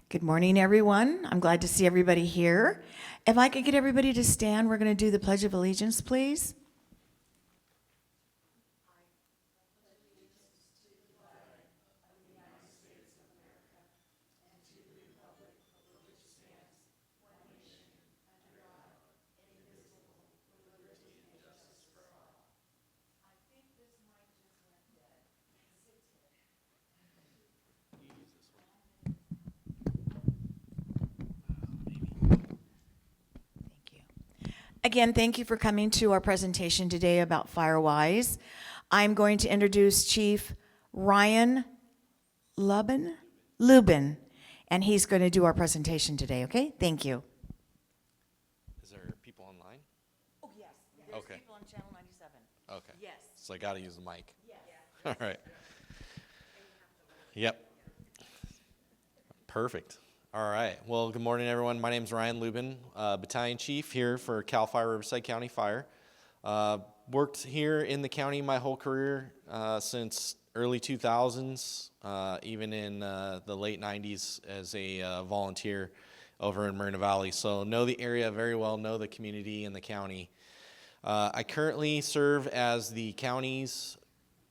Good morning, everyone. I'm glad to see everybody here. If I could get everybody to stand, we're going to do the Pledge of Allegiance, please. Thank you. Again, thank you for coming to our presentation today about FireWise. I'm going to introduce Chief Ryan Lubin, and he's going to do our presentation today, okay? Thank you. Is there people online? Oh, yes. There's Okay. people on Channel 97. Okay. Yes. So I got to use the mic. Yes. All right. Yep. Perfect. All right. Well, good morning, everyone. My name is Ryan Lubin, Battalion Chief here for CAL FIRE Riverside County Fire. Worked here in the county my whole career since early 2000s, even in the late 90s as a volunteer over in Marina Valley. So know the area very well, know the community and the county. I currently serve as the county's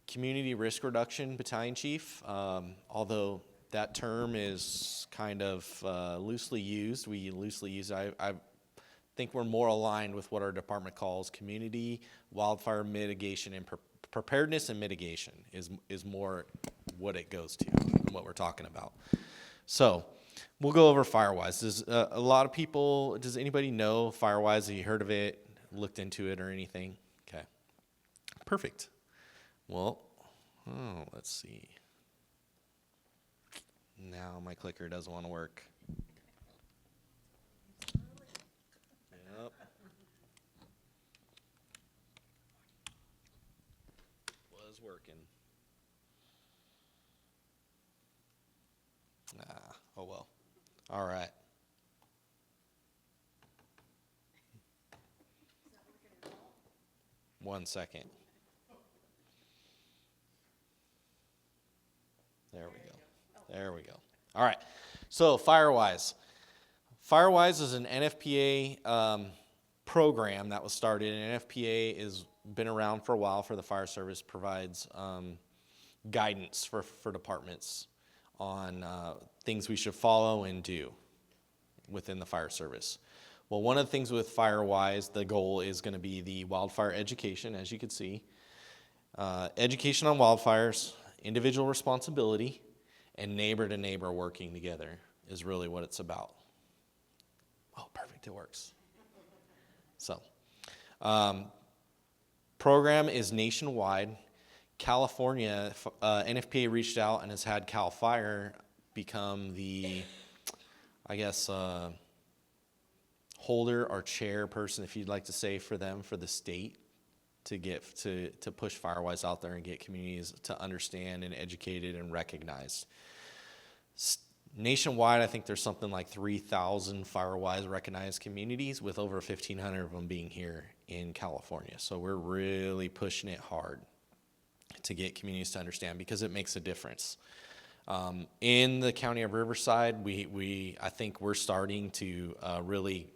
Community Risk Reduction Battalion Chief, although that term is kind of loosely used. We loosely use it. I think we're more aligned with what our department calls community wildfire mitigation and preparedness and mitigation is more what it goes to and what we're talking about. So we'll go over FireWise. Does a lot of people, does anybody know FireWise? Have you heard of it, looked into it or anything? Okay, perfect. Well, let's see. Now my clicker doesn't want to work. Yep. Was working. Oh well. All right. One second. There we go. There we go. All right. So FireWise. FireWise is an NFPA program that was started. And NFPA has been around for a while for the fire service, provides guidance for departments on things we should follow and do within the fire service. Well, one of the things with FireWise, the goal is going to be the wildfire education, as you can see. Education on wildfires, individual responsibility, and neighbor-to-neighbor working together is really what it's about. Oh, perfect, it works. So, program is nationwide. California, NFPA reached out and has had CAL FIRE become the, I guess, holder or chairperson, if you'd like to say, for them, for the state, to push FireWise out there and get communities to understand and educated and recognized. Nationwide, I think there's something like 3,000 FireWise recognized communities, with over 1,500 of them being here in California. So we're really pushing it hard to get communities to understand, because it makes a difference. In the county of Riverside, I think we're starting to really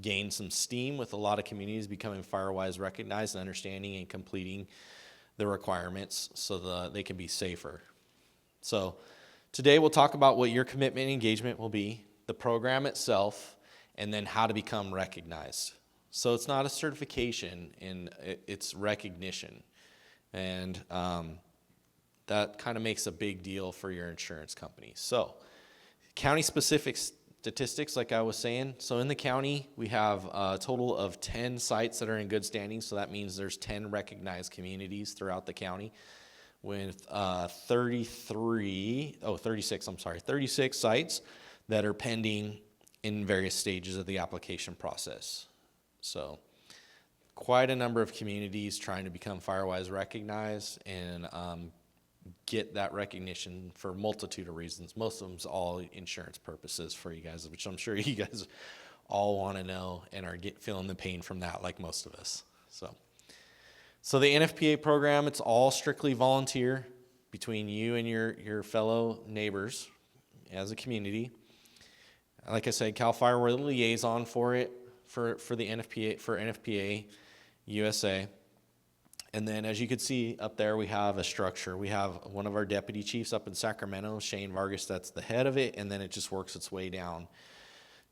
gain some steam with a lot of communities becoming FireWise recognized and understanding and completing the requirements so they can be safer. So today we'll talk about what your commitment and engagement will be, the program itself, and then how to become recognized. So it's not a certification, it's recognition. And that kind of makes a big deal for your insurance company. So county-specific statistics, like I was saying. So in the county, we have a total of 10 sites that are in good standing. So that means there's 10 recognized communities throughout the county, with 36 sites that are pending in various stages of the application process. So quite a number of communities trying to become FireWise recognized and get that recognition for a multitude of reasons. Most of them's all insurance purposes for you guys, which I'm sure you guys all want to know and are feeling the pain from that, like most of us. So the NFPA program, it's all strictly volunteer between you and your fellow neighbors as a community. Like I said, CAL FIRE, we're the liaison for it, for the NFPA, for NFPA USA. And then as you can see up there, we have a structure. We have one of our deputy chiefs up in Sacramento, Shane Vargas, that's the head of it, and then it just works its way down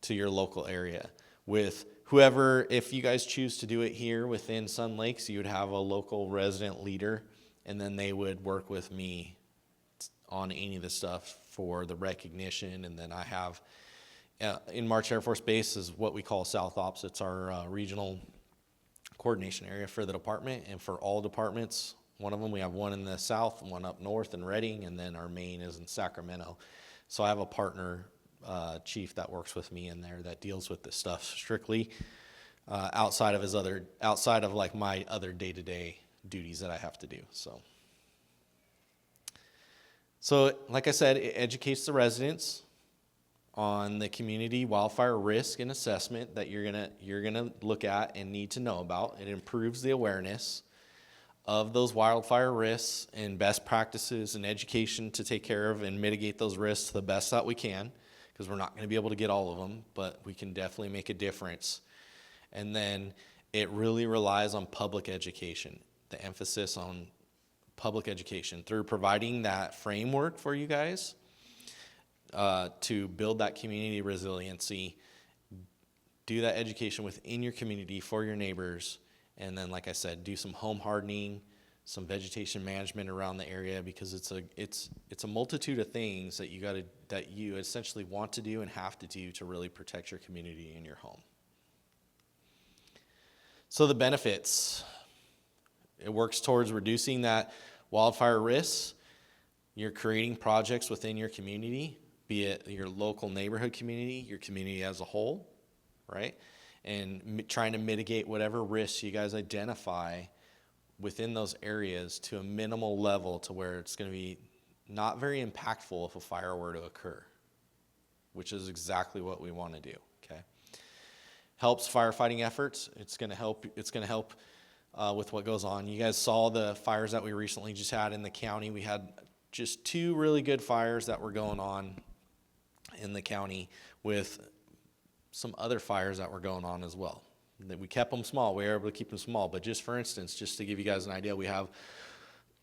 to your local area. With whoever, if you guys choose to do it here within Sun Lakes, you would have a local resident leader, and then they would work with me on any of the stuff for the recognition. And then I have, in March Air Force Base is what we call South Ops. It's our regional coordination area for the department and for all departments. One of them, we have one in the south, one up north in Redding, and then our main is in Sacramento. So I have a partner chief that works with me in there that deals with this stuff strictly outside of like my other day-to-day duties that I have to do. So like I said, it educates the residents on the community wildfire risk and assessment that you're gonna look at and need to know about. It improves the awareness of those wildfire risks and best practices and education to take care of and mitigate those risks to the best that we can, because we're not going to be able to get all of them, but we can definitely make a difference. And then it really relies on public education, the emphasis on public education through providing that framework for you guys to build that community resiliency, do that education within your community for your neighbors, and then, like I said, do some home hardening, some vegetation management around the area, because it's a multitude of things that you essentially want to do and have to do to really protect your community and your home. So the benefits, it works towards reducing that wildfire risks. You're creating projects within your community, be it your local neighborhood community, your community as a whole, right? And trying to mitigate whatever risks you guys identify within those areas to a minimal level to where it's going to be not very impactful if a fire were to occur, which is exactly what we want to do, okay? Helps firefighting efforts. It's going to help with what goes on. You guys saw the fires that we recently just had in the county. We had just 2 really good fires that were going on in the county, with some other fires that were going on as well. We kept them small. We were able to keep them small. But just for instance, just to give you guys an idea, we have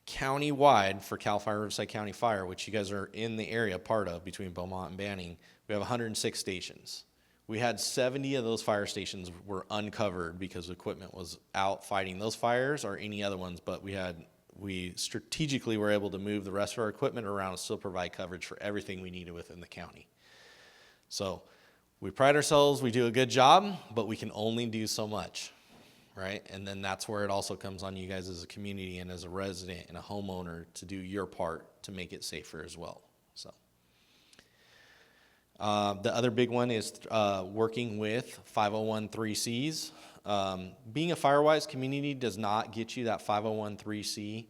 county-wide for CAL FIRE Riverside County Fire, which you guys are in the area part of between Beaumont and Banning. We have 106 stations. We had 70 of those fire stations were uncovered because equipment was out fighting those fires or any other ones, but we strategically were able to move the rest of our equipment around and still provide coverage for everything we needed within the county. So we pride ourselves, we do a good job, but we can only do so much, right? And then that's where it also comes on you guys as a community and as a resident and a homeowner to do your part to make it safer as well. So the other big one is working with 501(c)(3)s. Being a FireWise community does not get you that 501(c)(3)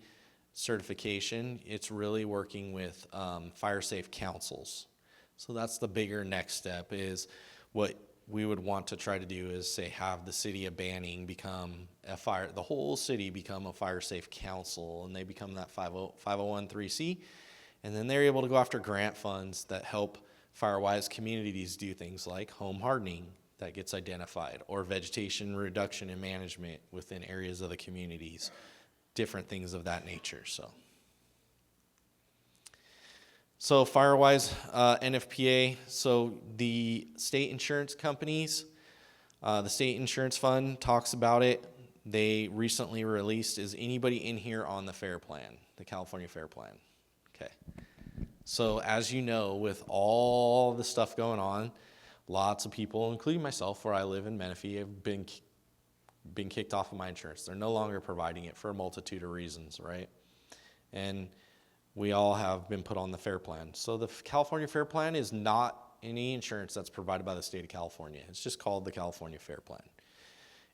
certification. It's really working with fire safe councils. So that's the bigger next step, is what we would want to try to do is say have the city of Banning become the whole city become a fire safe council, and they become that 501(c), and then they're able to go after grant funds that help FireWise communities do things like home hardening that gets identified, or vegetation reduction and management within areas of the communities, different things of that nature. So FireWise, NFPA, so the state insurance companies, the state insurance fund talks about it. They recently released, is anybody in here on the FAIR plan, the California FAIR plan? Okay. So as you know, with all the stuff going on, lots of people, including myself, where I live in Menifee, have been kicked off of my insurance. They're no longer providing it for a multitude of reasons, right? And we all have been put on the FAIR plan. So the California FAIR plan is not any insurance that's provided by the state of California. It's just called the California FAIR plan.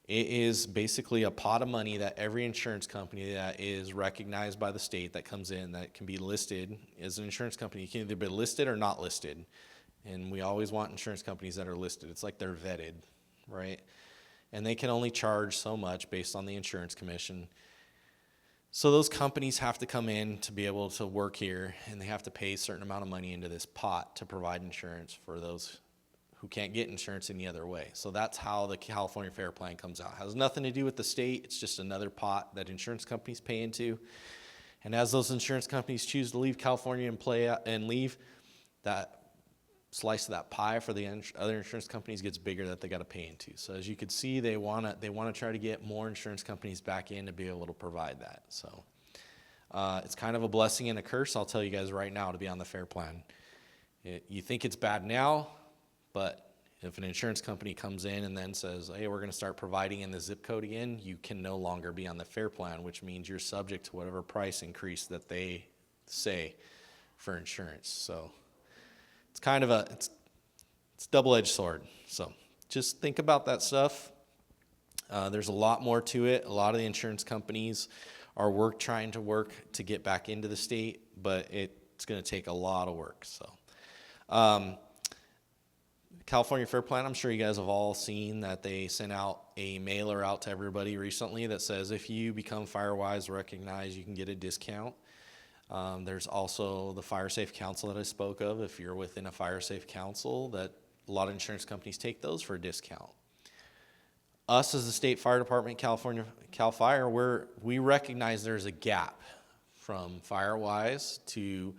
It is basically a pot of money that every insurance company that is recognized by the state that comes in that can be listed as an insurance company. You can either be listed or not listed. And we always want insurance companies that are listed. It's like they're vetted, right? And they can only charge so much based on the insurance commission. So those companies have to come in to be able to work here, and they have to pay a certain amount of money into this pot to provide insurance for those who can't get insurance any other way. So that's how the California Fair Plan comes out. It has nothing to do with the state. It's just another pot that insurance companies pay into. And as those insurance companies choose to leave California and leave, that slice of that pie for the other insurance companies gets bigger that they got to pay into. So as you can see, they want to try to get more insurance companies back in to be able to provide that. So it's kind of a blessing and a curse, I'll tell you guys right now, to be on the Fair Plan. You think it's bad now, but if an insurance company comes in and then says, hey, we're going to start providing in the zip code again, you can no longer be on the Fair Plan, which means you're subject to whatever price increase that they say for insurance. So it's kind of it's a double-edged sword. So just think about that stuff. There's a lot more to it. A lot of the insurance companies are trying to work to get back into the state, but it's going to take a lot of work. So California Fair Plan, I'm sure you guys have all seen that they sent out a mailer out to everybody recently that says if you become FireWise recognized, you can get a discount. There's also the Fire Safe Council that I spoke of. If you're within a Fire Safe Council, that a lot of insurance companies take those for a discount. Us as the state fire department, California Cal Fire, we recognize there's a gap from FireWise to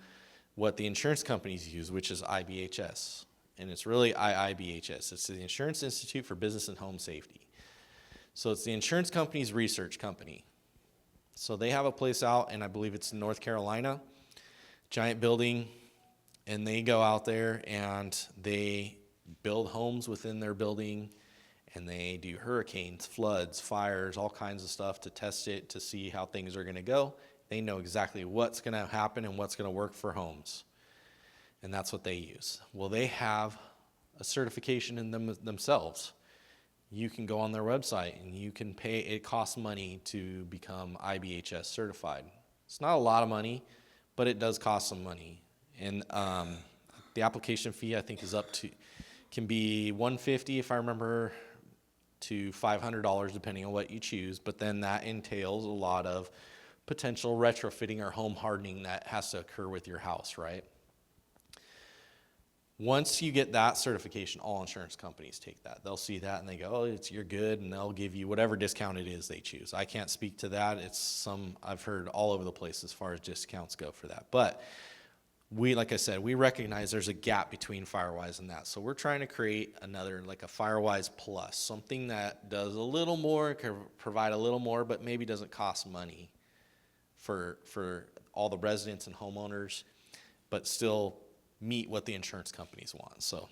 what the insurance companies use, which is IBHS. And it's really IIBHS. It's the Insurance Institute for Business and Home Safety. So it's the insurance company's research company. So they have a place out, and I believe it's in North Carolina, giant building, and they go out there and they build homes within their building, and they do hurricanes, floods, fires, all kinds of stuff to test it, to see how things are going to go. They know exactly what's going to happen and what's going to work for homes. And that's what they use. Well, they have a certification in themselves. You can go on their website and you can pay. It costs money to become IBHS certified. It's not a lot of money, but it does cost some money. And the application fee, I think, can be $150 if I remember, to $500 depending on what you choose. But then that entails a lot of potential retrofitting or home hardening that has to occur with your house, right? Once you get that certification, all insurance companies take that. They'll see that and they go, oh, you're good, and they'll give you whatever discount it is they choose. I can't speak to that. I've heard all over the place as far as discounts go for that. But like I said, we recognize there's a gap between FireWise and that. So we're trying to create another, like a FireWise Plus, something that does a little more, can provide a little more, but maybe doesn't cost money for all the residents and homeowners, but still meet what the insurance companies want. So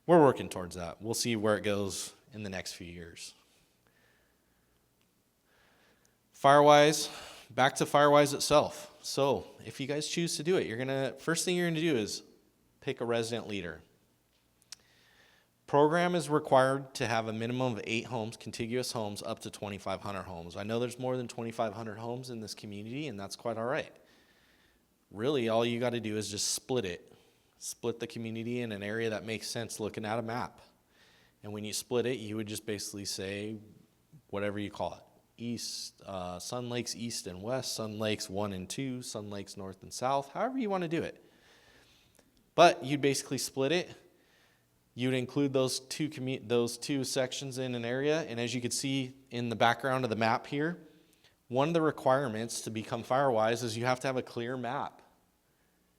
we're working towards that. We'll see where it goes in the next few years. FireWise, back to FireWise itself. So if you guys choose to do it, first thing you're gonna do is pick a resident leader. Program is required to have a minimum of 8 homes, contiguous homes, up to 2,500 homes. I know there's more than 2,500 homes in this community, and that's quite all right. Really, all you got to do is just split the community in an area that makes sense looking at a map. And when you split it, you would just basically say whatever you call it. Sun Lakes East and West, Sun Lakes 1 and 2, Sun Lakes North and South, however you want to do it. But you'd basically split it. You'd include those two sections in an area, and as you can see in the background of the map here, one of the requirements to become FireWise is you have to have a clear map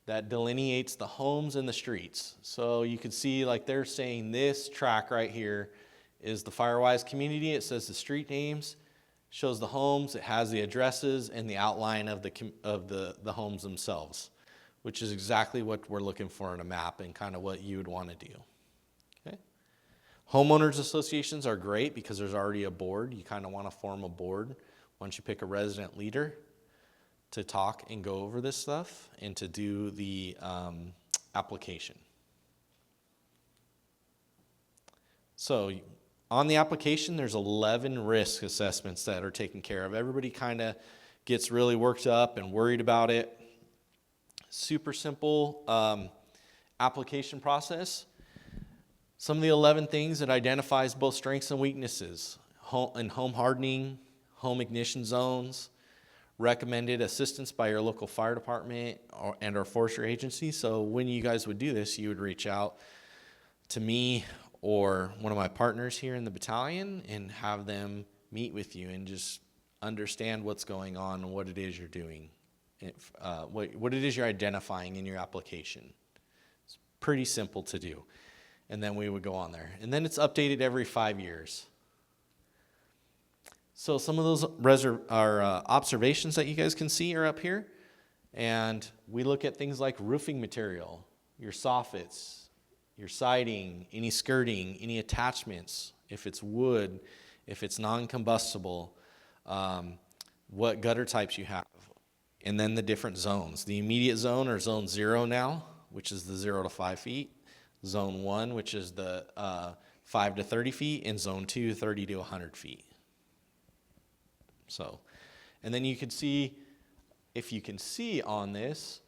that delineates the homes and the streets. So you can see, like, they're saying this track right here is the FireWise community. It says the street names, shows the homes, it has the addresses and the outline of the homes themselves, which is exactly what we're looking for in a map and kind of what you would want to do. Okay. Homeowners associations are great because there's already a board. You kind of want to form a board once you pick a resident leader to talk and go over this stuff and to do the application. So on the application, there's 11 risk assessments that are taken care of. Everybody kind of gets really worked up and worried about it. Super simple application process. Some of the 11 things that identifies both strengths and weaknesses: home hardening, home ignition zones, recommended assistance by your local fire department and/or forestry agency. So when you guys would do this, you would reach out to me or one of my partners here in the battalion and have them meet with you and just understand what's going on and what it is you're doing, what it is you're identifying in your application. It's pretty simple to do. And then we would go on there. And then it's updated every 5 years. So some of those observations that you guys can see are up here. And we look at things like roofing material, your soffits, your siding, any skirting, any attachments, if it's wood, if it's non-combustible, what gutter types you have, and then the different zones. The immediate zone, or zone 0 now, which is the 0 to 5 feet. Zone 1, which is the 5 to 30 feet, and zone 2, 30 to 100 feet. So, and then you can see, if you can see on this,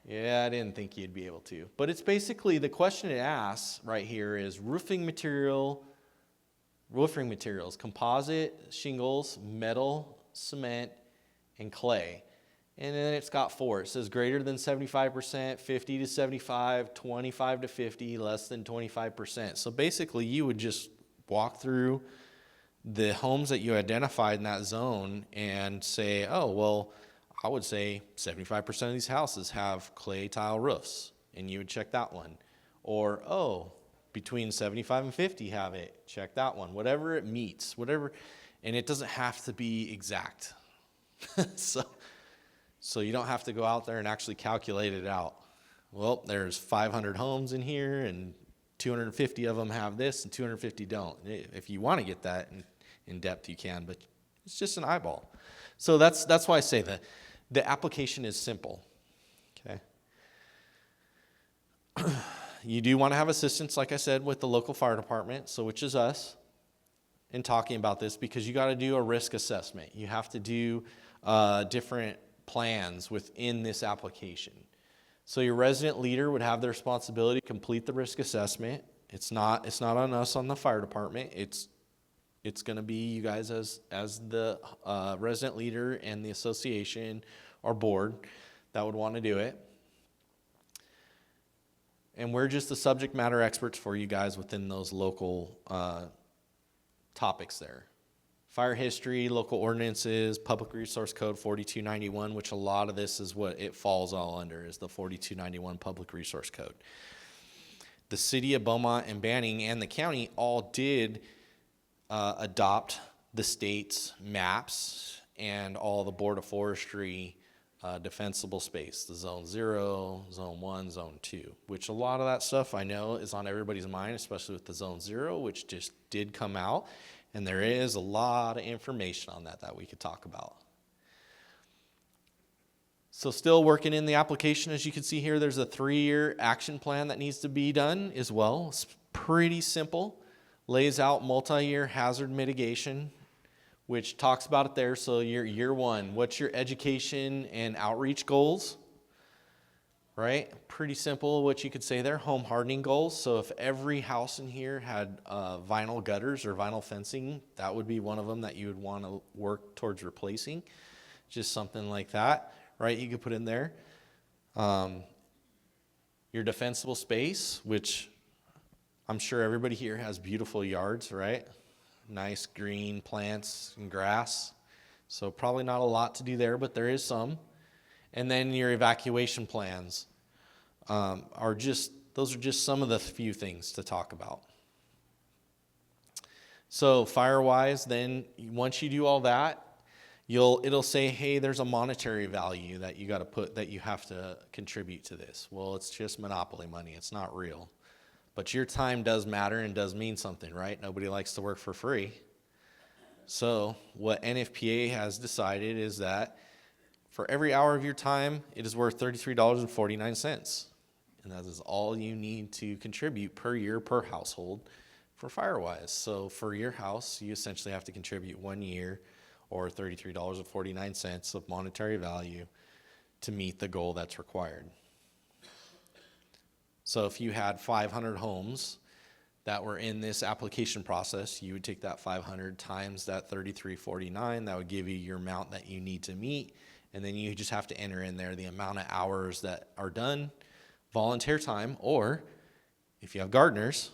yeah, I didn't think you'd be able to. But it's basically, the question it asks right here is roofing materials, composite, shingles, metal, cement, and clay. And then it's got 4. It says greater than 75%, 50 to 75, 25 to 50, less than 25%. So basically, you would just walk through the homes that you identified in that zone and say, oh, well, I would say 75% of these houses have clay tile roofs, and you would check that one. Or, oh, between 75 and 50 have it, check that one. Whatever it meets, whatever, and it doesn't have to be exact. So you don't have to go out there and actually calculate it out. Well, there's 500 homes in here, and 250 of them have this, and 250 don't. If you want to get that in depth, you can, but it's just an eyeball. So that's why I say that the application is simple. Okay. You do want to have assistance, like I said, with the local fire department, so which is us, in talking about this, because you got to do a risk assessment. You have to do different plans within this application. So your resident leader would have the responsibility to complete the risk assessment. It's not on us on the fire department. It's going to be you guys as the resident leader and the association or board that would want to do it. And we're just the subject matter experts for you guys within those local topics there. Fire history, local ordinances, Public Resource Code 4291, which a lot of this is what it falls all under, is the 4291 Public Resource Code. The city of Beaumont and Banning and the county all did adopt the state's maps and all the Board of Forestry defensible space, the Zone 0, Zone 1, Zone 2, which a lot of that stuff I know is on everybody's mind, especially with the Zone 0, which just did come out. And there is a lot of information on that we could talk about. So still working in the application, as you can see here, there's a 3-year action plan that needs to be done as well. It's pretty simple. Lays out multi-year hazard mitigation, which talks about it there. So your year 1, what's your education and outreach goals? Right? Pretty simple what you could say there, home hardening goals. So if every house in here had vinyl gutters or vinyl fencing, that would be one of them that you would want to work towards replacing. Just something like that, right? You could put in there. Your defensible space, which I'm sure everybody here has beautiful yards, right? Nice green plants and grass. So probably not a lot to do there, but there is some. And then your evacuation plans those are just some of the few things to talk about. So FireWise, then once you do all that, it'll say, hey, there's a monetary value that you got to put, that you have to contribute to this. Well, it's just monopoly money. It's not real. But your time does matter and does mean something, right? Nobody likes to work for free. So what NFPA has decided is that for every hour of your time, it is worth $33.49. And that is all you need to contribute per year per household for FireWise. So for your house, you essentially have to contribute 1 year or $33.49 of monetary value to meet the goal that's required. So if you had 500 homes that were in this application process, you would take that 500 times that $33.49. That would give you your amount that you need to meet. And then you just have to enter in there the amount of hours that are done, volunteer time, or if you have gardeners,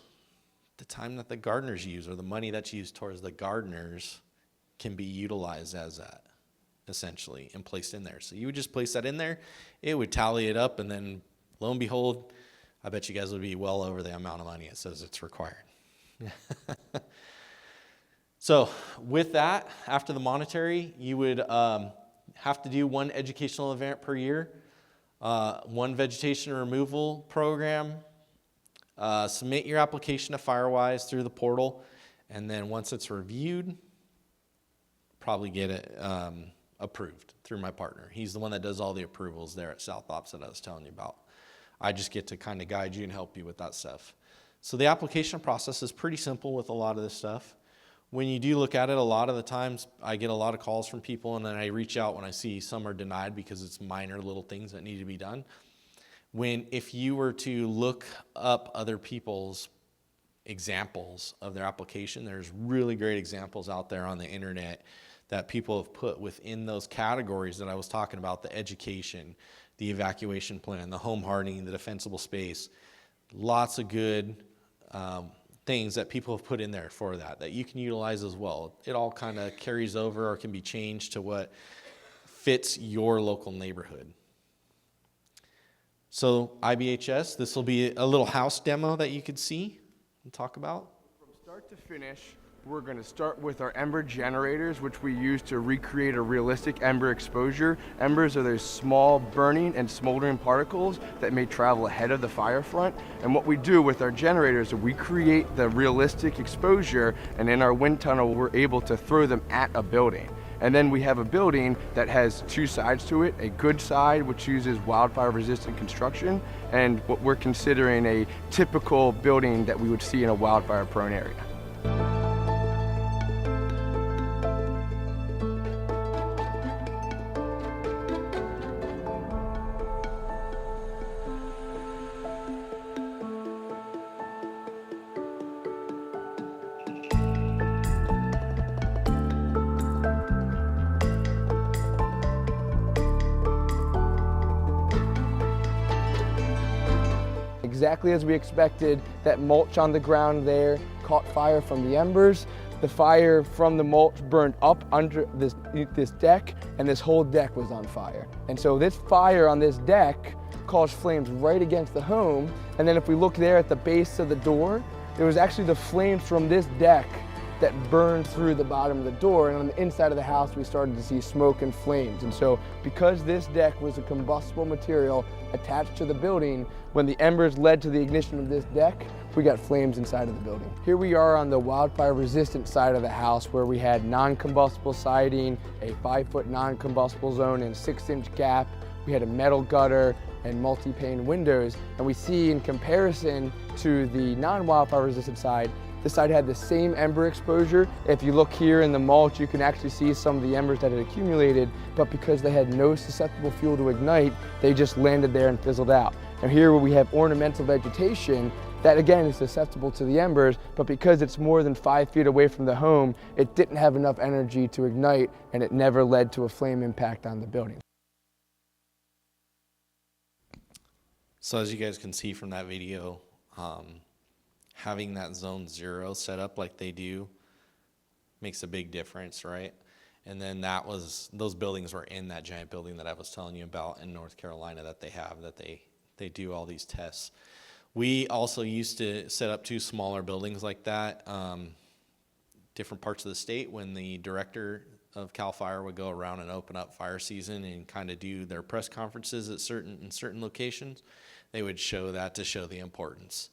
the time that the gardeners use, or the money that's used towards the gardeners, can be utilized as that, essentially, and placed in there. So you would just place that in there, it would tally it up, and then lo and behold, I bet you guys would be well over the amount of money it says it's required. So with that, after the monetary, you would have to do one educational event per year, one vegetation removal program, submit your application to FireWise through the portal, and then once it's reviewed, probably get it approved through my partner. He's the one that does all the approvals there at South Ops that I was telling you about. I just get to kind of guide you and help you with that stuff. So the application process is pretty simple with a lot of this stuff. When you do look at it, a lot of the times I get a lot of calls from people, and then I reach out when I see some are denied because it's minor little things that need to be done. If you were to look up other people's examples of their application, there's really great examples out there on the internet that people have put within those categories that I was talking about: the education, the evacuation plan, the home hardening, the defensible space. Lots of good things that people have put in there for that you can utilize as well. It all kind of carries over or can be changed to what fits your local neighborhood. So IBHS, this will be a little house demo that you could see and talk about. From start to finish, we're going to start with our ember generators, which we use to recreate a realistic ember exposure. Embers are those small burning and smoldering particles that may travel ahead of the fire front. And what we do with our generators is we create the realistic exposure, and in our wind tunnel, we're able to throw them at a building. And then we have a building that has two sides to it: a good side, which uses wildfire resistant construction, and what we're considering a typical building that we would see in a wildfire prone area. Exactly as we expected, that mulch on the ground there caught fire from the embers. The fire from the mulch burned up under this deck, and this whole deck was on fire. And so this fire on this deck caused flames right against the home. And then if we look there at the base of the door, there was actually the flames from this deck that burned through the bottom of the door, and on the inside of the house we started to see smoke and flames. And so because this deck was a combustible material attached to the building, when the embers led to the ignition of this deck, we got flames inside of the building. Here we are on the wildfire resistant side of the house, where we had non-combustible siding, a 5-foot non-combustible zone and 6-inch gap. We had a metal gutter and multi-pane windows, and we see in comparison to the non-wildfire resistant side, this side had the same ember exposure. If you look here in the mulch, you can actually see some of the embers that had accumulated, but because they had no susceptible fuel to ignite, they just landed there and fizzled out. And here where we have ornamental vegetation, that again is susceptible to the embers, but because it's more than 5 feet away from the home, it didn't have enough energy to ignite, and it never led to a flame impact on the building. So as you guys can see from that video, having that zone 0 set up like they do makes a big difference, right? And then those buildings were in that giant building that I was telling you about in North Carolina that they do all these tests. We also used to set up 2 smaller buildings like that, different parts of the state, when the director of CAL FIRE would go around and open up fire season and kind of do their press conferences at certain locations. They would show that to show the importance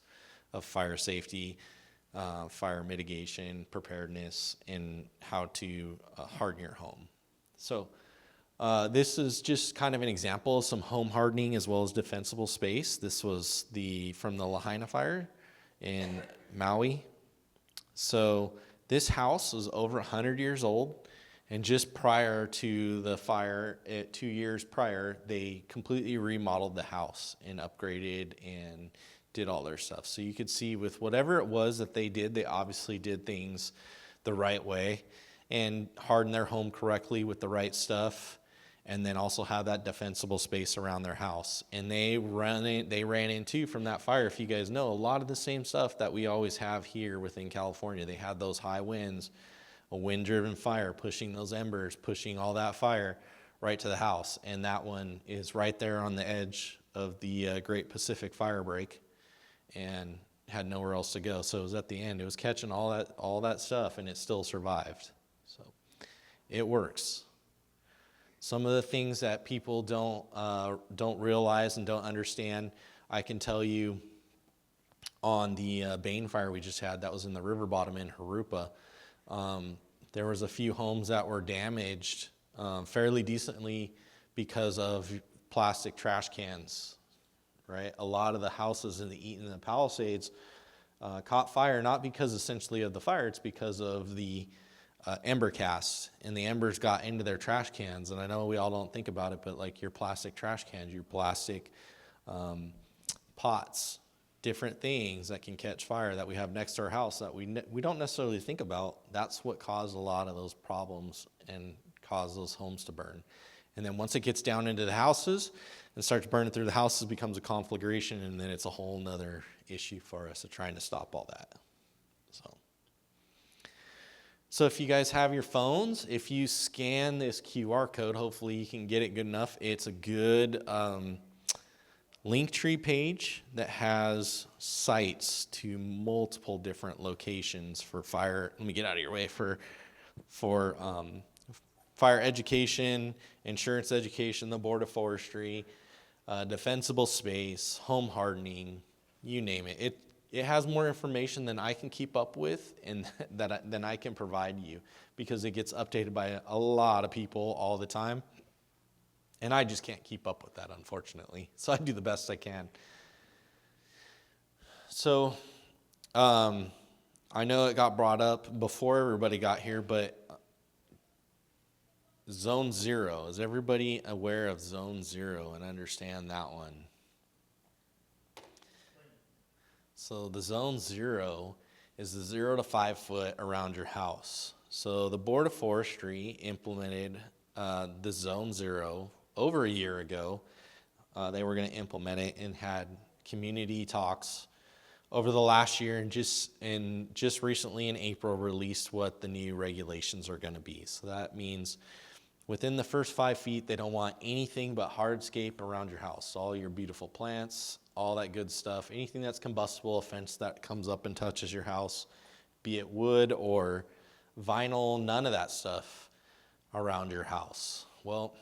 of fire safety, fire mitigation, preparedness, and how to harden your home. So this is just kind of an example of some home hardening as well as defensible space. This was from the Lahaina fire in Maui. So this house was over 100 years old, and just prior to the fire, 2 years prior, they completely remodeled the house and upgraded and did all their stuff. So you could see with whatever it was that they did, they obviously did things the right way and hardened their home correctly with the right stuff. and then also have that defensible space around their house. And they ran into, from that fire, if you guys know, a lot of the same stuff that we always have here within California. They had those high winds, a wind-driven fire, pushing those embers, pushing all that fire right to the house. And that one is right there on the edge of the Great Pacific Fire Break, and had nowhere else to go. So it was at the end. It was catching all that stuff, and it still survived. So it works. Some of the things that people don't realize and don't understand, I can tell you on the Bane fire we just had, that was in the river bottom in Harupa. There was a few homes that were damaged fairly decently because of plastic trash cans, right? A lot of the houses in the Palisades caught fire, not because essentially of the fire, it's because of the ember cast, and the embers got into their trash cans. And I know we all don't think about it, but like your plastic trash cans, your plastic pots, different things that can catch fire that we have next to our house that we don't necessarily think about. That's what caused a lot of those problems and caused those homes to burn. And then once it gets down into the houses and starts burning through the houses, it becomes a conflagration, and then it's a whole nother issue for us of trying to stop all that. So if you guys have your phones, if you scan this QR code, hopefully you can get it good enough. It's a good Linktree page that has sites to multiple different locations for fire. Let me get out of your way for fire education, insurance education, the Board of Forestry, defensible space, home hardening, you name it. It has more information than I can keep up with and than I can provide you, because it gets updated by a lot of people all the time. And I just can't keep up with that, unfortunately. So I do the best I can. So I know it got brought up before everybody got here, but Zone 0, is everybody aware of Zone 0 and understand that one? So the Zone 0 is the 0 to 5 foot around your house. So the Board of Forestry implemented the Zone 0 over a year ago. They were going to implement it and had community talks over the last year, and just recently in April released what the new regulations are going to be. So that means within the first 5 feet, they don't want anything but hardscape around your house. All your beautiful plants, all that good stuff, anything that's combustible, a fence that comes up and touches your house, be it wood or vinyl, none of that stuff around your house. Well,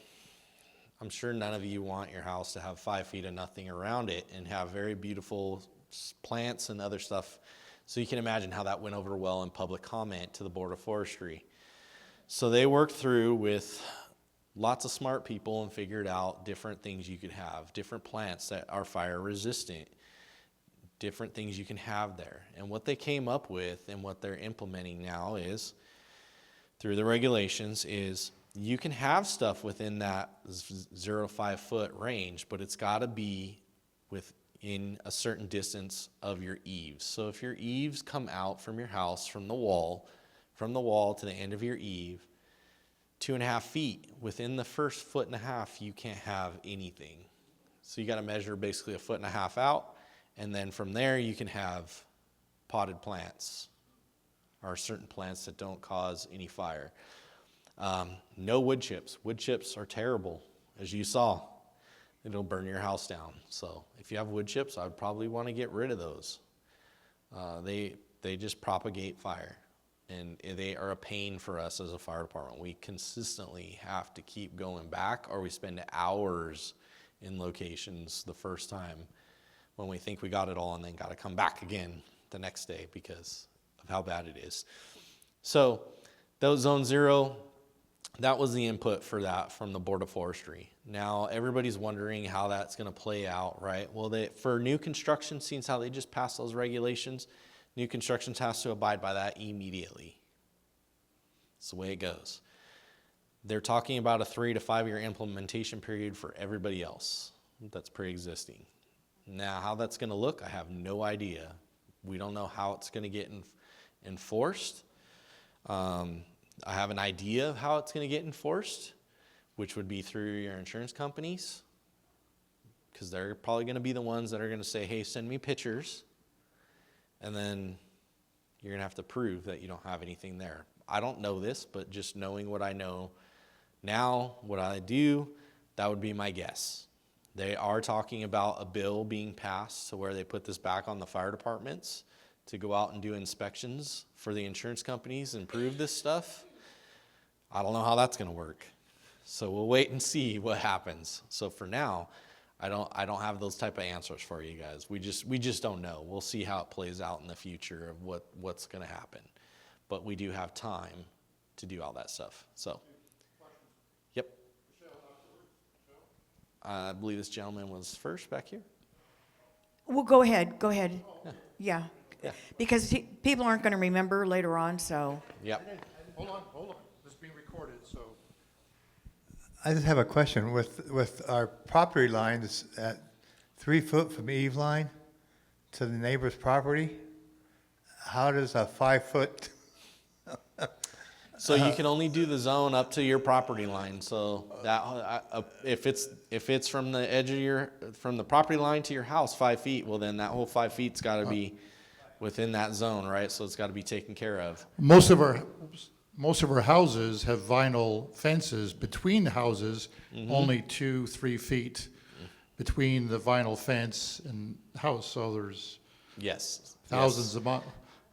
I'm sure none of you want your house to have 5 feet of nothing around it and have very beautiful plants and other stuff. So you can imagine how that went over well in public comment to the Board of Forestry. So they worked through with lots of smart people and figured out different things you could have, different plants that are fire resistant, different things you can have there. And what they came up with and what they're implementing now is, through the regulations, is you can have stuff within that 0 to 5 foot range, but it's got to be within a certain distance of your eaves. So if your eaves come out from your house, from the wall to the end of your eave, 2.5 feet, within the first 1.5 feet, you can't have anything. So you got to measure basically 1.5 feet out, and then from there you can have potted plants or certain plants that don't cause any fire. No wood chips. Wood chips are terrible, as you saw. It'll burn your house down. So if you have wood chips, I would probably want to get rid of those. They just propagate fire, and they are a pain for us as a fire department. We consistently have to keep going back, or we spend hours in locations the first time when we think we got it all, and then got to come back again the next day because of how bad it is. So those Zone 0, that was the input for that from the Board of Forestry. Now everybody's wondering how that's going to play out, right? Well, for new construction, seeing how they just passed those regulations, new construction has to abide by that immediately. That's the way it goes. They're talking about a 3 to 5 year implementation period for everybody else that's pre-existing. Now, how that's going to look, I have no idea. We don't know how it's going to get enforced. I have an idea of how it's going to get enforced, which would be through your insurance companies, because they're probably going to be the ones that are going to say, hey, send me pictures, and then you're going to have to prove that you don't have anything there. I don't know this, but just knowing what I know now, what I do, that would be my guess. They are talking about a bill being passed to where they put this back on the fire departments to go out and do inspections for the insurance companies and prove this stuff. I don't know how that's going to work. So we'll wait and see what happens. So for now, I don't have those type of answers for you guys. We just don't know. We'll see how it plays out in the future of what's going to happen. But we do have time to do all that stuff. So, yep. I believe this gentleman was first back here. Well, go ahead. Yeah. Yeah. Because people aren't going to remember later on, so. Yep. Hold on. This is being recorded, so. I just have a question. With our property lines at 3 foot from eave line to the neighbor's property, how does a 5 foot? So you can only do the zone up to your property line. So that if it's from the edge of from the property line to your house 5 feet, well then that whole 5 feet's got to be within that zone, right? So it's got to be taken care of. Most of our houses have vinyl fences between the houses, only 2-3 feet between the vinyl fence and house. So there's Yes. thousands of miles.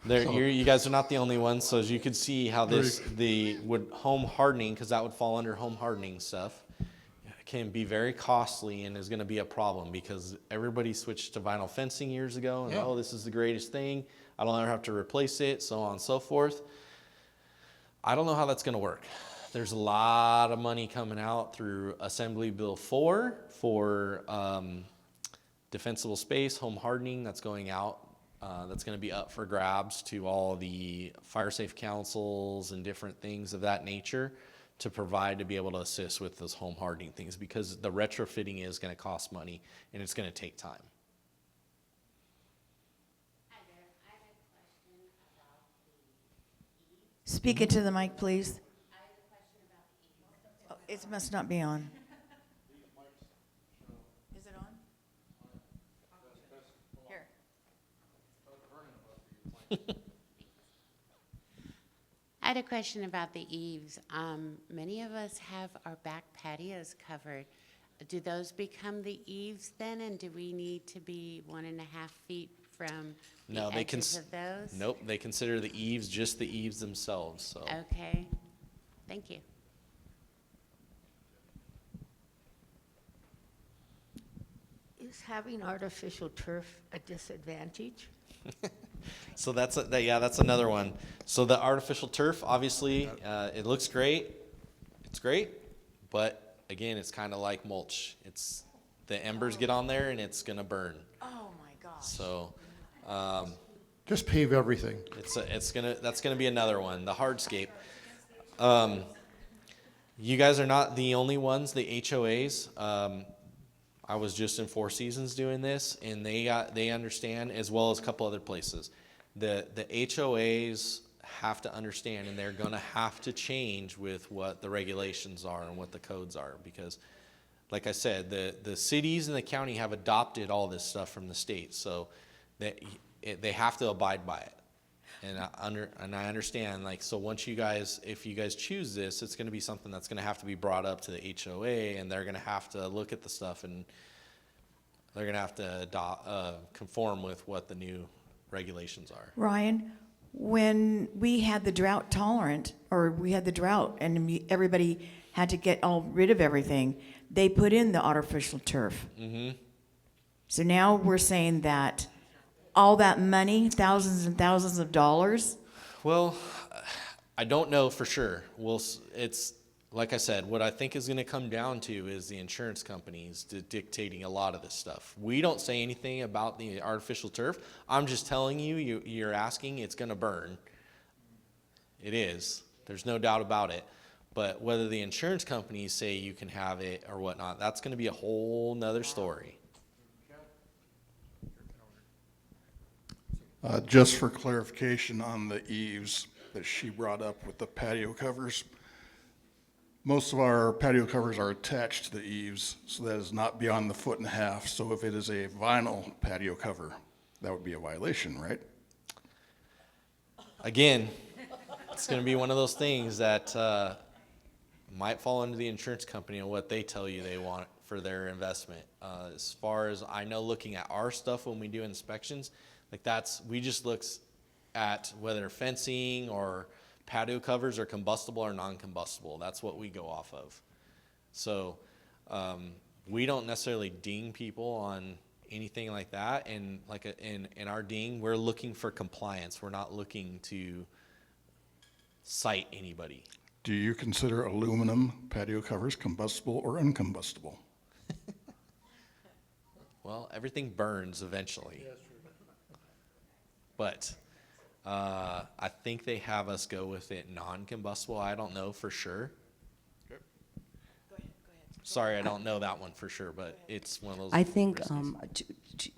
You guys are not the only ones. So as you can see how the home hardening, because that would fall under home hardening stuff, can be very costly and is going to be a problem because everybody switched to vinyl fencing years ago and oh, this is the greatest thing. I don't ever have to replace it, so on and so forth. I don't know how that's going to work. There's a lot of money coming out through Assembly Bill 4 for defensible space, home hardening that's going out. That's going to be up for grabs to all the fire safe councils and different things of that nature to provide to be able to assist with those home hardening things because the retrofitting is going to cost money and it's going to take time. Speak it to the mic, please. Oh, it must not be on. Is it on? Here. I had a question about the eaves. Many of us have our back patios covered. Do those become the eaves then, and do we need to be 1.5 feet from the edges of those? Nope, they consider the eaves just the eaves themselves. So. Okay, thank you. Is having artificial turf a disadvantage? So that's another one. So the artificial turf, obviously, it looks great. It's great, but again, it's kind of like mulch. It's the embers get on there and it's gonna burn. Oh, my gosh. So Just pave everything. that's gonna be another one. The hardscape. You guys are not the only ones. The HOAs. I was just in Four Seasons doing this, and they understand, as well as a couple other places. The HOAs have to understand, and they're going to have to change with what the regulations are and what the codes are, because, like I said, the cities and the county have adopted all this stuff from the state, so they have to abide by it. And I understand, like, so once if you guys choose this, it's going to be something that's going to have to be brought up to the HOA, and they're going to have to look at the stuff, and they're going to have to conform with what the new regulations are. Ryan, when we had the drought and everybody had to get all rid of everything, they put in the artificial turf. Mm-hmm. So now we're saying that all that money, thousands and thousands of dollars? Well, I don't know for sure. It's like I said, what I think is going to come down to is the insurance companies dictating a lot of this stuff. We don't say anything about the artificial turf. I'm just telling you're asking, it's going to burn. It is. There's no doubt about it. But whether the insurance companies say you can have it or whatnot, that's going to be a whole nother story. Just for clarification on the eaves that she brought up with the patio covers, Most of our patio covers are attached to the eaves, so that is not beyond the 1.5 feet. So if it is a vinyl patio cover, that would be a violation, right? Again, it's going to be one of those things that might fall into the insurance company and what they tell you they want for their investment. As far as I know, looking at our stuff when we do inspections, like we just look at whether fencing or patio covers are combustible or non-combustible. That's what we go off of. So we don't necessarily ding people on anything like that. And in our ding, we're looking for compliance. We're not looking to cite anybody. Do you consider aluminum patio covers combustible or uncombustible? Well, everything burns eventually. But I think they have us go with it non-combustible. I don't know for sure. Sorry, I don't know that one for sure, but it's one of those. I think risks.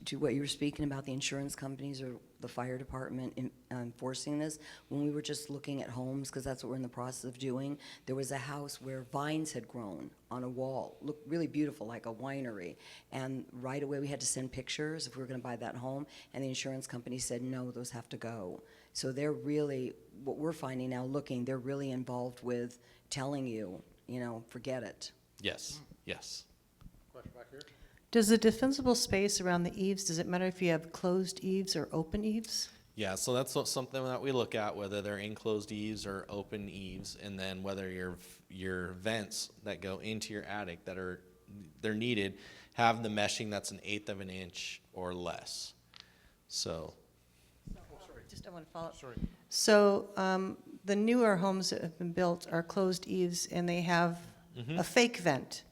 to what you were speaking about, the insurance companies or the fire department enforcing this, when we were just looking at homes, because that's what we're in the process of doing, there was a house where vines had grown on a wall, looked really beautiful, like a winery, and right away we had to send pictures if we were going to buy that home, and the insurance company said, no, those have to go. So they're really, what we're finding now looking, they're really involved with telling you, forget it. Yes, yes. Does the defensible space around the eaves, does it matter if you have closed eaves or open eaves? Yeah, so that's something that we look at, whether they're enclosed eaves or open eaves, and then whether your vents that go into your attic they're needed have the meshing that's 1/8 of an inch or less. So. Just I want to follow up. Sorry. So the newer homes that have been built are closed eaves, and they have a fake vent.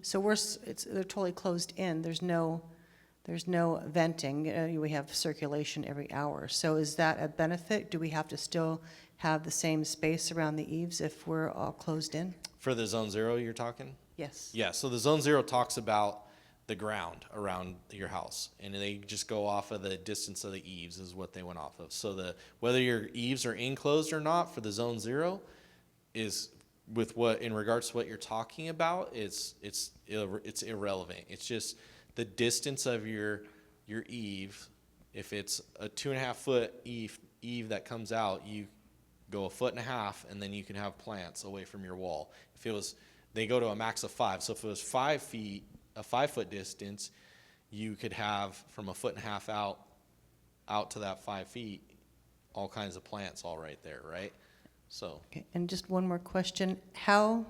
So they're totally closed in. There's no venting. We have circulation every hour. So is that a benefit? Do we have to still have the same space around the eaves if we're all closed in? For the Zone 0 you're talking? Yes. Yeah, so the Zone 0 talks about the ground around your house, and they just go off of the distance of the eaves is what they went off of. So whether your eaves are enclosed or not for the Zone 0 is in regards to what you're talking about, it's irrelevant. It's just the distance of your eave. If it's a 2.5 foot eave that comes out, you go 1.5 feet, and then you can have plants away from your wall. They go to a max of 5. So if it was 5 feet, a 5 foot distance, you could have from 1.5 feet out to that 5 feet, all kinds of plants all right there, right? So. Okay. And just one more question. How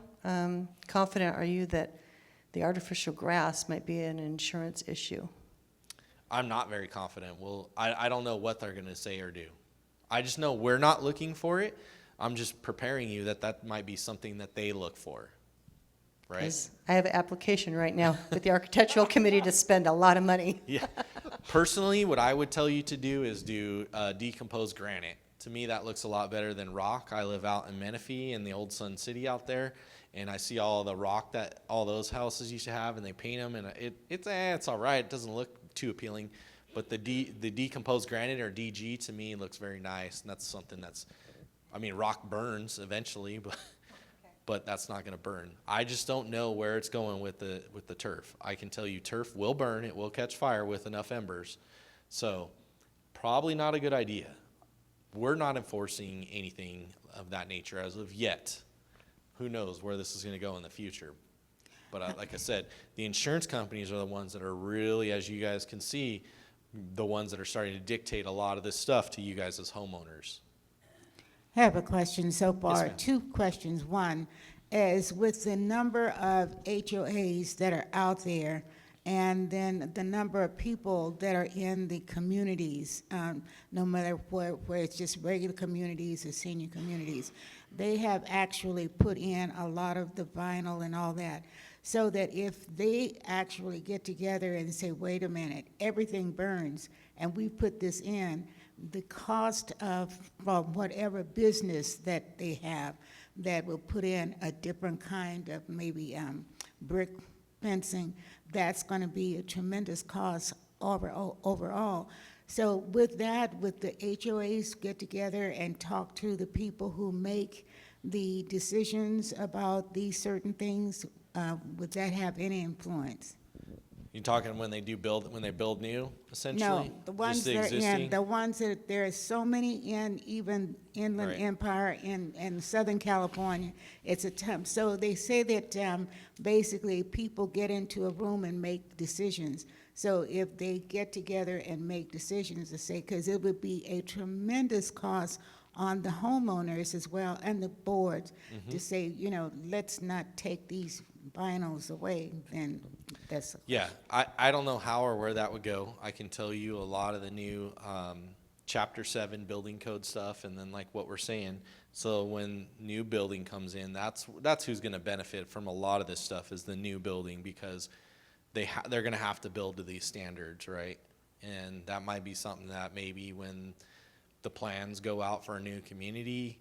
confident are you that the artificial grass might be an insurance issue? I'm not very confident. Well, I don't know what they're going to say or do. I just know we're not looking for it. I'm just preparing you that might be something that they look for, right? I have an application right now with the architectural committee to spend a lot of money. Yeah. Personally, what I would tell you to do is do decomposed granite. To me, that looks a lot better than rock. I live out in Menifee in the old Sun City out there, and I see all the rock that all those houses used to have, and they paint them, and it's all right. It doesn't look too appealing, but the decomposed granite or DG to me looks very nice, and that's something rock burns eventually, but that's not going to burn. I just don't know where it's going with the turf. I can tell you turf will burn. It will catch fire with enough embers, so probably not a good idea. We're not enforcing anything of that nature as of yet. Who knows where this is going to go in the future. But like I said, the insurance companies are the ones that are really, as you guys can see, the ones that are starting to dictate a lot of this stuff to you guys as homeowners. I have a question so far. ma'am. 2 questions. One is with the number of HOAs that are out there, and then the number of people that are in the communities, no matter where it's just regular communities or senior communities, they have actually put in a lot of the vinyl and all that, so that if they actually get together and say, wait a minute, everything burns, and we put this in, the cost of whatever business that they have that will put in a different kind of maybe brick fencing, that's going to be a tremendous cost overall. So with that, with the HOAs get together and talk to the people who make the decisions about these certain things? Would that have any influence? You talking when they build new, essentially? No, the Just ones the that are existing? in, the ones that, there are so many in even Inland Right. Empire in Southern California. It's a tough, so they say that basically people get into a room and make decisions. So if they get together and make decisions to say, because it would be a tremendous cost on the homeowners as well and the boards to say, you know, let's not take these vinyls away, then that's. Yeah, I don't know how or where that would go. I can tell you a lot of the new Chapter 7 building code stuff, and then like what we're saying. So when new building comes in, that's who's going to benefit from a lot of this stuff is the new building, because they're going to have to build to these standards, right? And that might be something that maybe when the plans go out for a new community,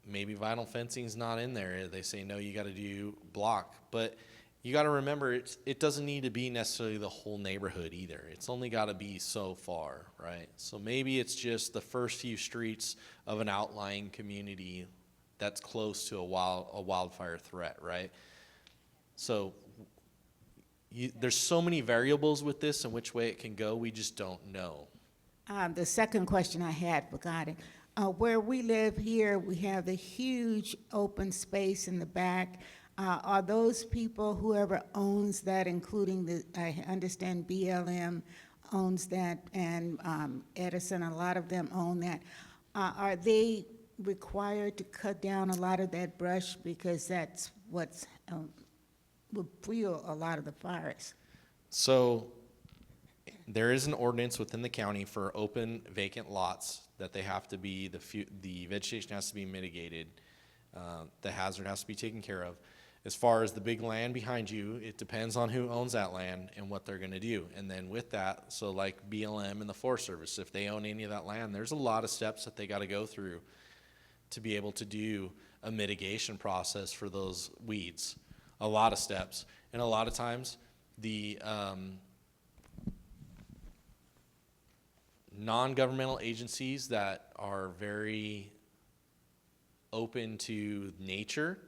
maybe vinyl fencing's not in there. They say, no, you got to do block. But you got to remember, it doesn't need to be necessarily the whole neighborhood either. It's only got to be so far, right? So maybe it's just the first few streets of an outlying community that's close to a wildfire threat, right? So there's so many variables with this and which way it can go, we just don't know. The second question I had regarding where we live here, we have the huge open space in the back. Are those people, whoever owns that, including I understand BLM owns that, and Edison, a lot of them own that. Are they required to cut down a lot of that brush because that's what's will fuel a lot of the fires? So there is an ordinance within the county for open vacant lots that they have to be, the vegetation has to be mitigated. The hazard has to be taken care of. As far as the big land behind you, it depends on who owns that land and what they're gonna do. And then with that, so like BLM and the Forest Service, if they own any of that land, there's a lot of steps that they gotta go through to be able to do a mitigation process for those weeds. A lot of steps. And a lot of times, the non-governmental agencies that are very open to nature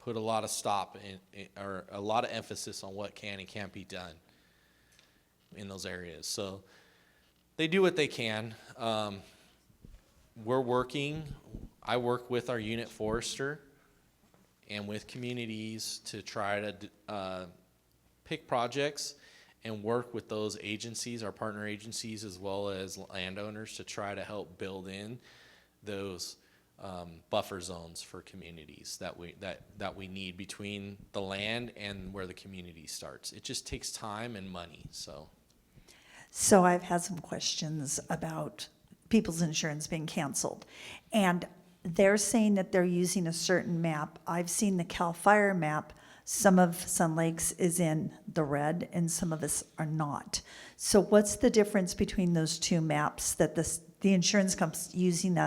put a lot of or a lot of emphasis on what can and can't be done in those areas. So they do what they can. I work with our unit forester and with communities to try to pick projects and work with those agencies, our partner agencies, as well as landowners, to try to help build in those buffer zones for communities that we need between the land and where the community starts. It just takes time and money. So I've had some questions about people's insurance being canceled, and they're saying that they're using a certain map. I've seen the CAL FIRE map. Some of Sun Lakes is in the red and some of us are not. So what's the difference between those two maps, that the insurance company's using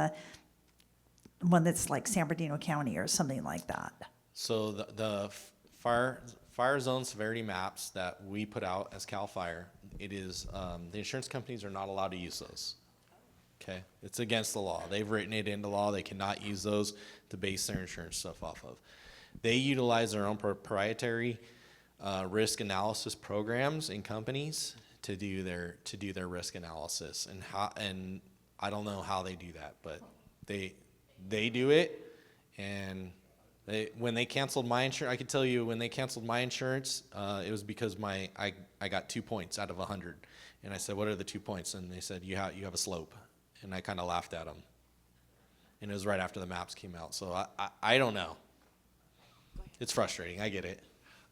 one that's like San Bernardino County or something like that? So the fire zone severity maps that we put out as CAL FIRE, it is, the insurance companies are not allowed to use those. Okay, it's against the law. They've written it into law. They cannot use those to base their insurance stuff off of. They utilize their own proprietary risk analysis programs in companies to do their risk analysis, and I don't know how they do that, but they do it. And when they canceled my insurance, I can tell you when they canceled my insurance, it was because I got 2 points out of 100, and I said, what are the 2 points? And they said, you have a slope. And I kind of laughed at them. And it was right after the maps came out. So I don't know. It's frustrating. I get it.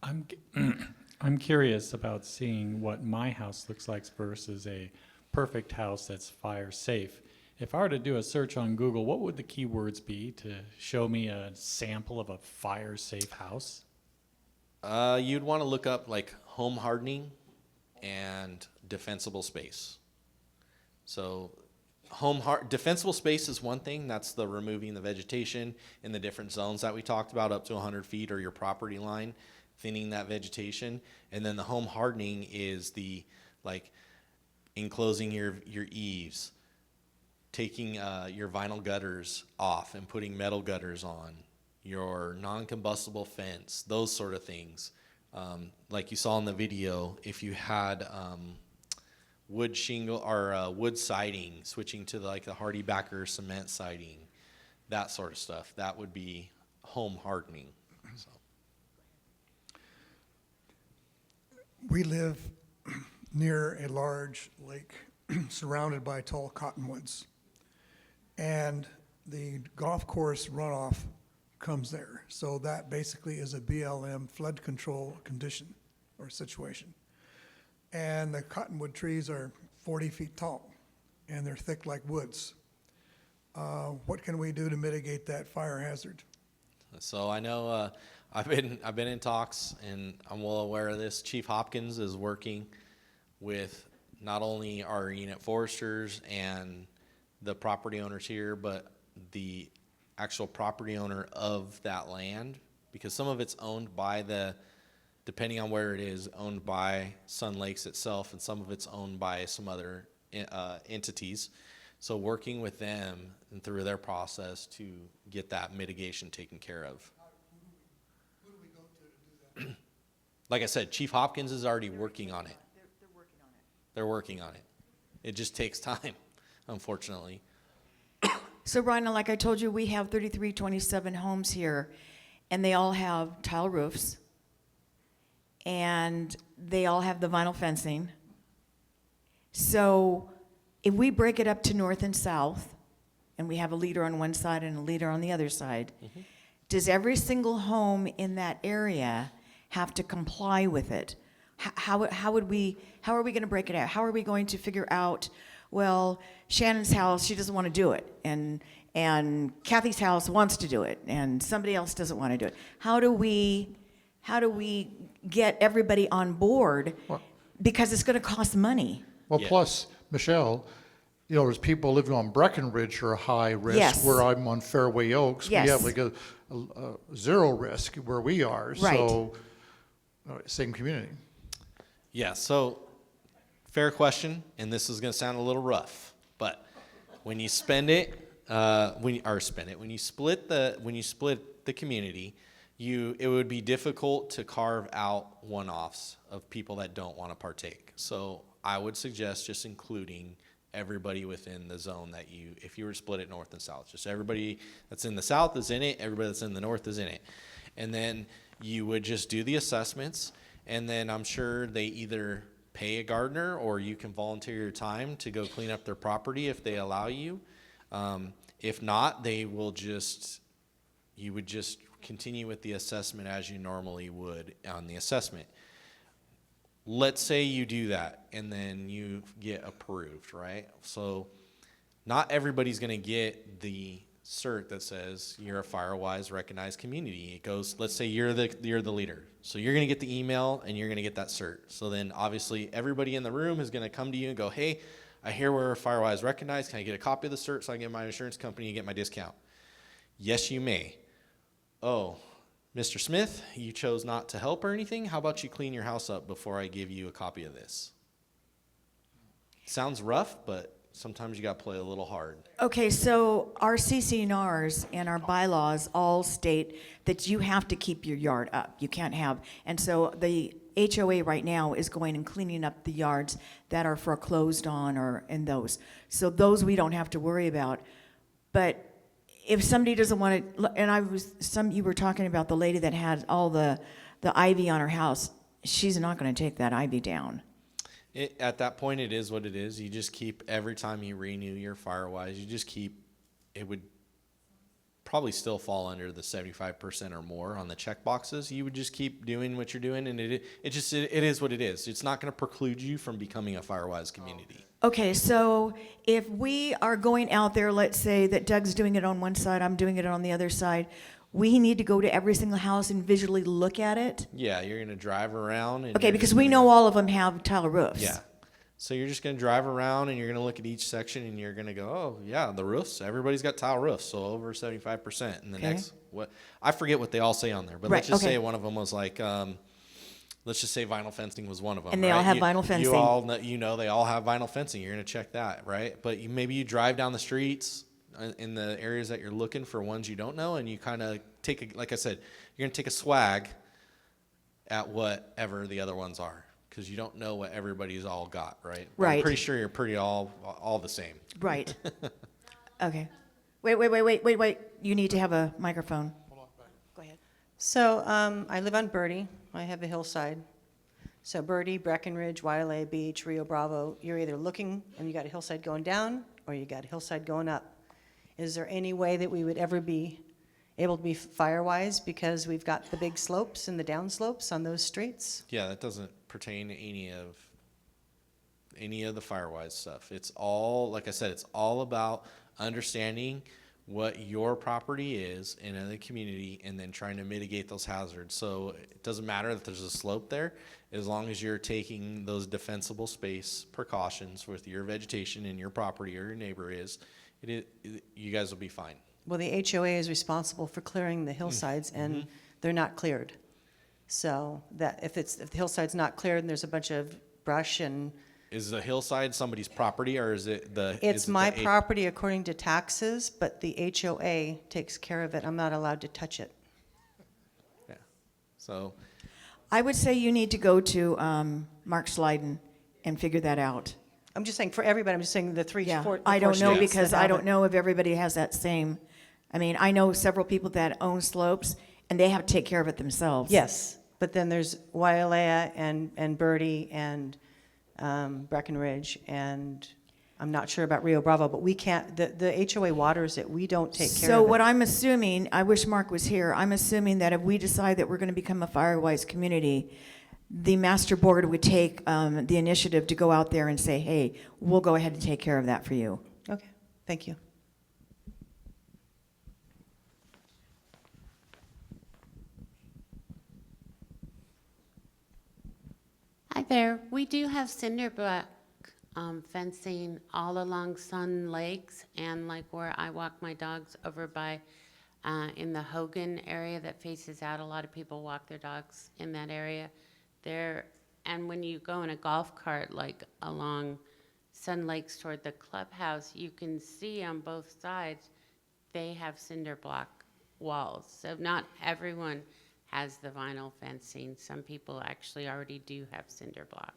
I'm curious about seeing what my house looks like versus a perfect house that's fire safe. If I were to do a search on Google, what would the keywords be to show me a sample of a fire safe house? You'd want to look up like home hardening and defensible space. So defensible space is one thing. That's the removing the vegetation in the different zones that we talked about, up to 100 feet or your property line, thinning that vegetation. And then the home hardening is the like enclosing your eaves, taking your vinyl gutters off and putting metal gutters on, your non-combustible fence, those sort of things. Like you saw in the video, if you had wood shingle or wood siding, switching to like the Hardy Backer cement siding, that sort of stuff, that would be home hardening. So. We live near a large lake surrounded by tall cottonwoods, and the golf course runoff comes there. So that basically is a BLM flood control condition or situation. And the cottonwood trees are 40 feet tall, and they're thick like woods. What can we do to mitigate that fire hazard? So I know I've been in talks, and I'm well aware of this. Chief Hopkins is working with not only our unit foresters and the property owners here, but the actual property owner of that land, because some of it's owned by depending on where it is, owned by Sun Lakes itself, and some of it's owned by some other entities. So working with them and through their process to get that mitigation taken care of. Who do we go to do that? Like I said, Chief Hopkins is already working on it. They're working on it. It just takes time, unfortunately. So, Ryan, like I told you, we have 3327 homes here, and they all have tile roofs, and they all have the vinyl fencing. So, if we break it up to north and south, and we have a leader on one side and a leader on the other side, does every single home in that area have to comply with it? How are we going to break it out? How are we going to figure out, well, Shannon's house, she doesn't want to do it, and Kathy's house wants to do it, and somebody else doesn't want to do it? How do we get everybody on board? Because it's going to cost money. Well, Yeah. plus, Michelle, you know, there's people living on Breckenridge who are high risk, Yes. where I'm on Fairway Oaks. Yes. We have like a zero risk where we are, Right. so same community. Yeah, so fair question, and this is going to sound a little rough, but when you split the community, it would be difficult to carve out one-offs of people that don't want to partake. So I would suggest just including everybody within the zone if you were to split it north and south, just everybody that's in the south is in it, everybody that's in the north is in it. And then you would just do the assessments, and then I'm sure they either pay a gardener or you can volunteer your time to go clean up their property if they allow you. If not, you would just continue with the assessment as you normally would on the assessment. Let's say you do that and then you get approved, right? So not everybody's going to get the cert that says you're a FireWise recognized community. It goes, let's say you're the leader. So you're going to get the email and you're going to get that cert. So then obviously everybody in the room is going to come to you and go, hey, I hear we're FireWise recognized. Can I get a copy of the cert so I can get my insurance company and get my discount? Yes, you may. Oh, Mr. Smith, you chose not to help or anything? How about you clean your house up before I give you a copy of this? Sounds rough, but sometimes you got to play a little hard. Okay, so our CCNRs and our bylaws all state that you have to keep your yard up. You can't have, and so the HOA right now is going and cleaning up the yards that are foreclosed on or in those. So those we don't have to worry about. But if somebody doesn't want to, and you were talking about the lady that had all the ivy on her house, she's not going to take that ivy down. At that point, it is what it is. You just keep, every time you renew your FireWise, you just keep, it would probably still fall under the 75% or more on the check boxes. You would just keep doing what you're doing, and it is what it is. It's not going to preclude you from becoming a FireWise community. Okay, so if we are going out there, let's say that Doug's doing it on one side, I'm doing it on the other side, we need to go to every single house and visually look at it? Yeah, you're going to drive around. And Okay, because we know all of them have tile roofs. Yeah. So you're just going to drive around and you're going to look at each section and you're going to go, oh, yeah, the roofs, everybody's got tile roofs, so over 75%. And the next, I forget what they all say on there, but let's just say one of them was like, let's just say vinyl fencing was one of them. And they all right? have You- vinyl fencing. You all know they all have vinyl fencing. You're going to check that, right? But maybe you drive down the streets in the areas that you're looking for ones you don't know, and you kind of like I said, you're going to take a swag at whatever the other ones are, because you don't know what everybody's all got, right? Right. I'm pretty sure you're pretty all the same. Right. Okay. Wait. You need to have a microphone. Go ahead. So I live on Birdie. I have a hillside. So Birdie, Breckenridge, Wailea Beach, Rio Bravo, you're either looking and you got a hillside going down or you got a hillside going up. Is there any way that we would ever be able to be FireWise because we've got the big slopes and the down slopes on those streets? Yeah, that doesn't pertain to any of the FireWise stuff. It's all, like I said, it's all about understanding what your property is in the community and then trying to mitigate those hazards. So it doesn't matter that there's a slope there, as long as you're taking those defensible space precautions with your vegetation and your property or your neighbor you guys will be fine. Well, the HOA is responsible for clearing the hillsides and they're not cleared. So that if the hillside's not cleared and there's a bunch of brush and Is the hillside somebody's property, or is it it's my property according to taxes, but the HOA takes care of it. I'm not allowed to touch it. Yeah. So I would say you need to go to Mark Sliden and figure that out. I'm just saying for everybody, I'm just saying the three, Yeah, four. the I four don't know streets because that I have don't it. know if everybody has that same. I mean, I know several people that own slopes and they have to take care of it themselves. Yes, but then there's Wailea and Birdie and Breckenridge, and I'm not sure about Rio Bravo, but we can't, the HOA waters it, we don't take care of it. So what I'm assuming, I wish Mark was here, I'm assuming that if we decide that we're going to become a FireWise community, the master board would take the initiative to go out there and say, hey, we'll go ahead and take care of that for you. Okay, thank you. Hi there. We do have cinder block fencing all along Sun Lakes, and like where I walk my dogs over by in the Hogan area that faces out. A lot of people walk their dogs in that area. There, and when you go in a golf cart like along Sun Lakes toward the clubhouse, you can see on both sides they have cinder block walls. So not everyone has the vinyl fencing. Some people actually already do have cinder block.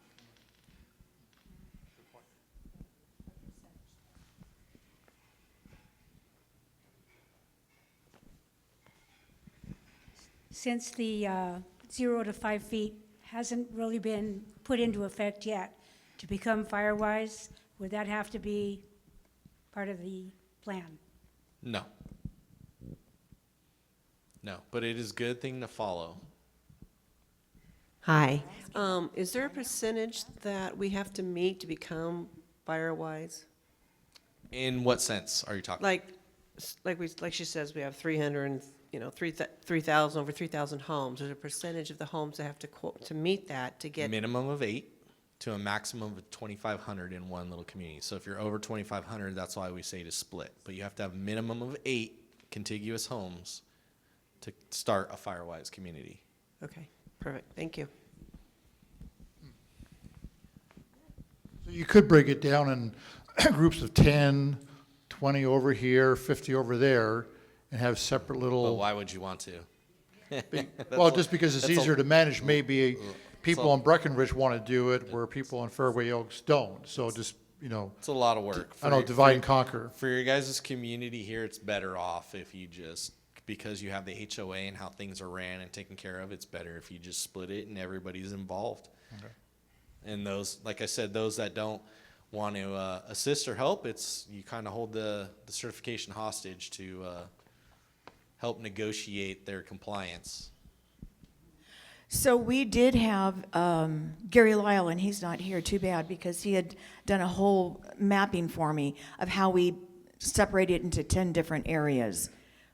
Since the 0 to 5 feet hasn't really been put into effect yet, to become FireWise, would that have to be part of the plan? no. No, but it is a good thing to follow. Hi. Is there a percentage that we have to meet to become FireWise? In what sense are you talking? Like she says, we have 300, 3,000, over 3,000 homes. There's a percentage of the homes that have to meet that to get. Minimum of 8 to a maximum of 2,500 in one little community. So if you're over 2,500, that's why we say to split. But you have to have a minimum of 8 contiguous homes to start a FireWise community. Okay, perfect. Thank you. So you could break it down in groups of 10, 20 over here, 50 over there, and have separate But little. why would you want to? Well, just because it's easier to manage, maybe people So- on Breckenridge want to do it, where people on Fairway Oaks don't. So just, It's a lot of work. I don't know, divide and conquer. For your guys' community here, it's better off if you just, because you have the HOA and how things are ran and taken care of, it's better if you just split it and everybody's involved. Okay. And those, like I said, those that don't want to assist or help, you kind of hold the certification hostage to help negotiate their compliance. So we did have Gary Lyle, and he's not here, too bad, because he had done a whole mapping for me of how we separate it into 10 different areas.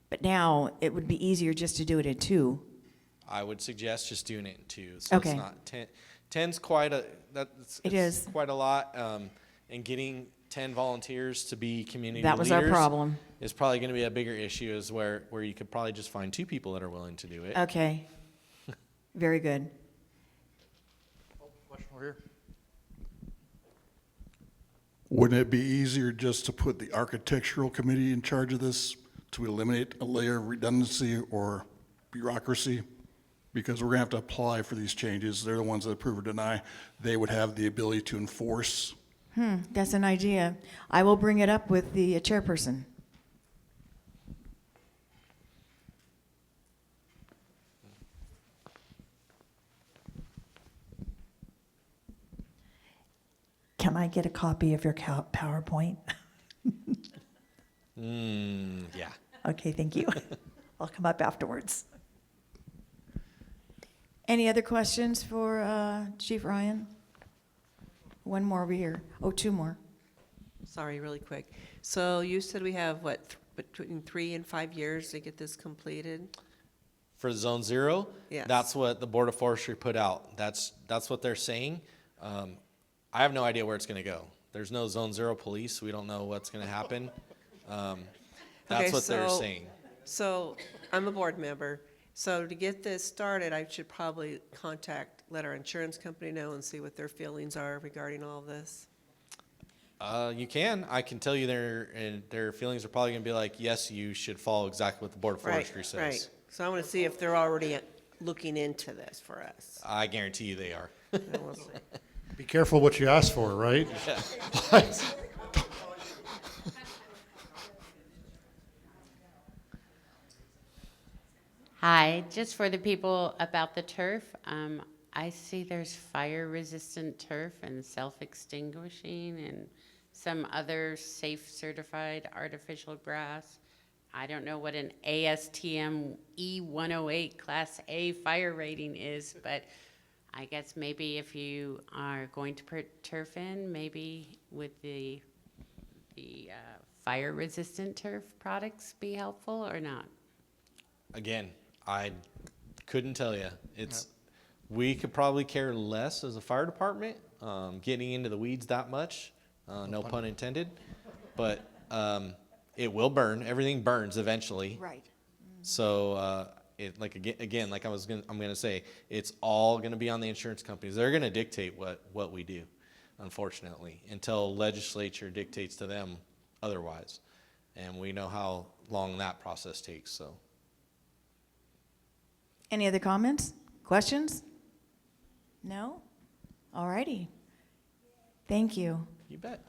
But now it would be easier just to do it in 2. I would suggest just doing it in 2. So Okay. it's not 10. 10's quite a, It it's is. quite a lot. And getting 10 volunteers to be community That was our leaders problem. is probably going to be a bigger issue, is where you could probably just find 2 people that are willing to do it. Okay. Very good. question over here. Wouldn't it be easier just to put the architectural committee in charge of this to eliminate a layer of redundancy or bureaucracy? Because we're gonna have to apply for these changes. They're the ones that approve or deny. They would have the ability to enforce. That's an idea. I will bring it up with the chairperson. Can I get a copy of your PowerPoint? Yeah. Okay, thank you. I'll come up afterwards. Any other questions for Chief Ryan? One more over here. Oh, two more. Sorry, really quick. So you said we have, what, between 3 and 5 years to get this completed? For Zone 0, Yes. that's what the Board of Forestry put out. That's what they're saying. I have no idea where it's going to go. There's no Zone 0 police. We don't know what's going to happen. That's Okay, what they're so- saying. So I'm a board member. So to get this started, I should probably let our insurance company know and see what their feelings are regarding all this. You can. I can tell you their feelings are probably going to be like, yes, you should follow exactly what the Board of Forestry says. Right. So I want to see if they're already looking into this for us. I guarantee you they are. And we'll see. Be careful what you ask for, right? Hi, just for the people about the turf, I see there's fire-resistant turf and self-extinguishing and some other safe certified artificial grass. I don't know what an ASTM E108 Class A fire rating is, but I guess maybe if you are going to put turf in, maybe would the fire-resistant turf products be helpful or not? Again, I couldn't tell you. We could probably care less as a fire department, getting into the weeds that much. No pun intended. But it will burn. Everything burns eventually. Right. So I'm gonna say, it's all gonna be on the insurance companies. They're gonna dictate what we do, unfortunately, until legislature dictates to them otherwise. And we know how long that process takes. So. Any other comments? Questions? No? All righty. Thank you. You bet.